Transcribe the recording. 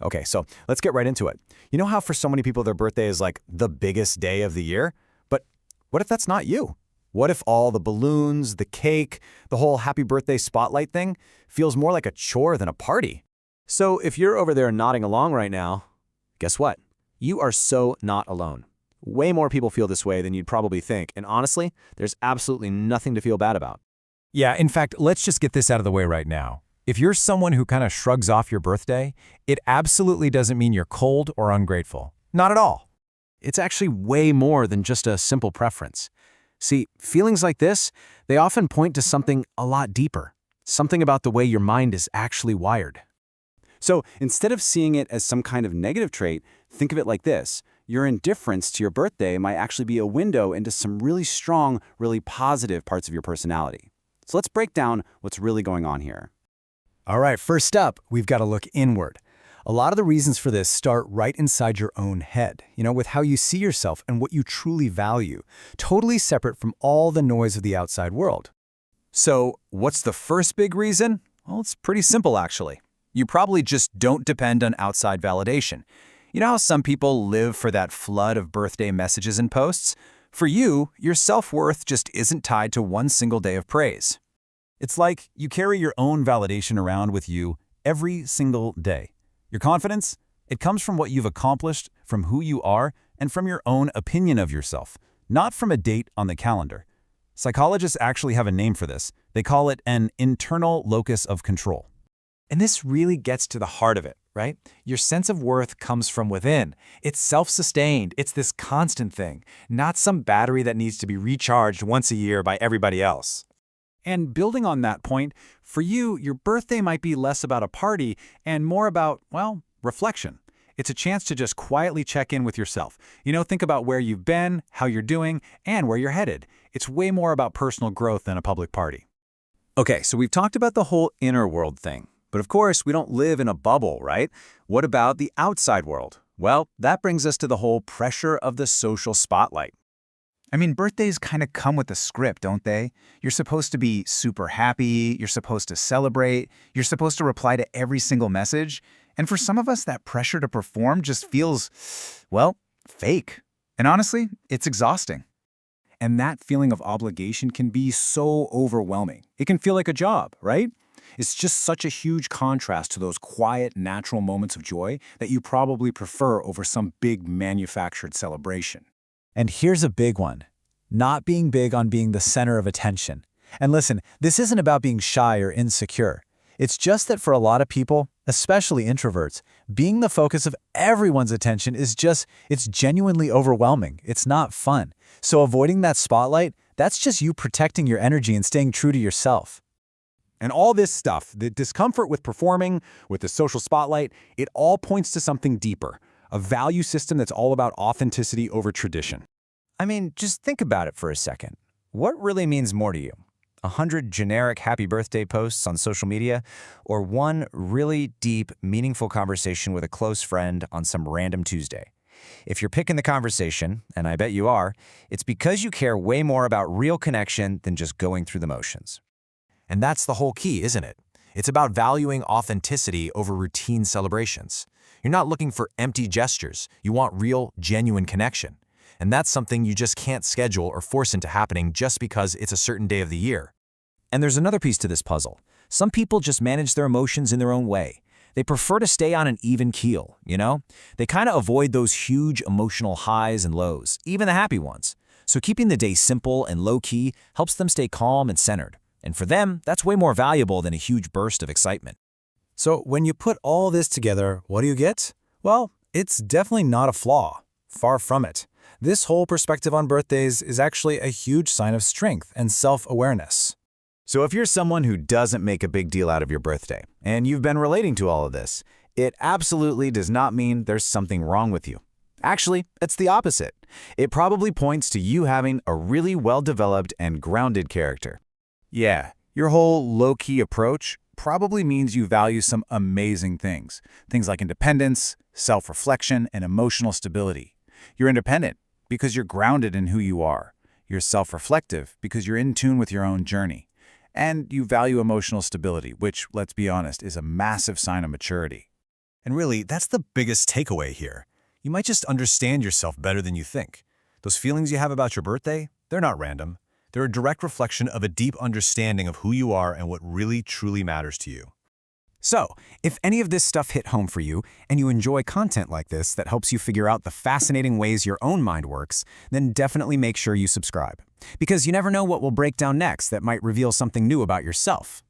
Okay, so let's get right into it. You know how for so many people their birthday is like the biggest day of the year? But what if that's not you? What if all the balloons, the cake, the whole happy birthday spotlight thing feels more like a chore than a party? So if you're over there nodding along right now, guess what? You are so not alone. Way more people feel this way than you'd probably think, and honestly, there's absolutely nothing to feel bad about. Yeah, in fact, let's just get this out of the way right now. If you're someone who kind of shrugs off your birthday, it absolutely doesn't mean you're cold or ungrateful. Not at all. It's actually way more than just a simple preference. See, feelings like this, they often point to something a lot deeper, something about the way your mind is actually wired. So instead of seeing it as some kind of negative trait, think of it like this. Your indifference to your birthday might actually be a window into some really strong, really positive parts of your personality. So let's break down what's really going on here. All right, first up, we've got to look inward. A lot of the reasons for this start right inside your own head, with how you see yourself and what you truly value, totally separate from all the noise of the outside world. So, what's the first big reason? Well, it's pretty simple, actually. You probably just don't depend on outside validation. You know how some people live for that flood of birthday messages and posts? For you, your self-worth just isn't tied to one single day of praise. It's like you carry your own validation around with you every single day. Your confidence, it comes from what you've accomplished, from who you are, and from your own opinion of yourself, not from a date on the calendar. Psychologists actually have a name for this. They call it an internal locus of control. And this really gets to the heart of it, right? Your sense of worth comes from within. It's self-sustained. It's this constant thing, not some battery that needs to be recharged once a year by everybody else. And building on that point, for you, your birthday might be less about a party and more about, well, reflection. It's a chance to just quietly check in with yourself. Think about where you've been, how you're doing, and where you're headed. It's way more about personal growth than a public party. Okay, so we've talked about the whole inner world thing. But of course, we don't live in a bubble, right? What about the outside world? Well, that brings us to the whole pressure of the social spotlight. I mean, birthdays kind of come with a script, don't they? You're supposed to be super happy, you're supposed to celebrate, you're supposed to reply to every single message. And for some of us, that pressure to perform just feels, well, fake. And honestly, it's exhausting. And that feeling of obligation can be so overwhelming. It can feel like a job, right? It's just such a huge contrast to those quiet, natural moments of joy that you probably prefer over some big manufactured celebration. And here's a big one, not being big on being the center of attention. And listen, this isn't about being shy or insecure. It's just that for a lot of people, especially introverts, being the focus of everyone's attention it's genuinely overwhelming. It's not fun. So avoiding that spotlight, that's just you protecting your energy and staying true to yourself. And all this stuff, the discomfort with performing, with the social spotlight, it all points to something deeper. A value system that's all about authenticity over tradition. I mean, just think about it for a second. What really means more to you? 100 generic happy birthday posts on social media, or one really deep, meaningful conversation with a close friend on some random Tuesday? If you're picking the conversation, and I bet you are, it's because you care way more about real connection than just going through the motions. And that's the whole key, isn't it? It's about valuing authenticity over routine celebrations. You're not looking for empty gestures. You want real, genuine connection. And that's something you just can't schedule or force into happening just because it's a certain day of the year. And there's another piece to this puzzle. Some people just manage their emotions in their own way. They prefer to stay on an even keel, They kind of avoid those huge emotional highs and lows, even the happy ones. So keeping the day simple and low-key helps them stay calm and centered. And for them, that's way more valuable than a huge burst of excitement. So when you put all this together, what do you get? Well, it's definitely not a flaw. Far from it. This whole perspective on birthdays is actually a huge sign of strength and self-awareness. So if you're someone who doesn't make a big deal out of your birthday, and you've been relating to all of this, it absolutely does not mean there's something wrong with you. Actually, it's the opposite. It probably points to you having a really well-developed and grounded character. Yeah, your whole low-key approach probably means you value some amazing things. Things like independence, self-reflection, and emotional stability. You're independent because you're grounded in who you are. You're self-reflective because you're in tune with your own journey. And you value emotional stability, which, let's be honest, is a massive sign of maturity. And really, that's the biggest takeaway here. You might just understand yourself better than you think. Those feelings you have about your birthday, they're not random. They're a direct reflection of a deep understanding of who you are and what really, truly matters to you. So, if any of this stuff hit home for you, and you enjoy content like this that helps you figure out the fascinating ways your own mind works, then definitely make sure you subscribe. Because you never know what will break down next that might reveal something new about yourself.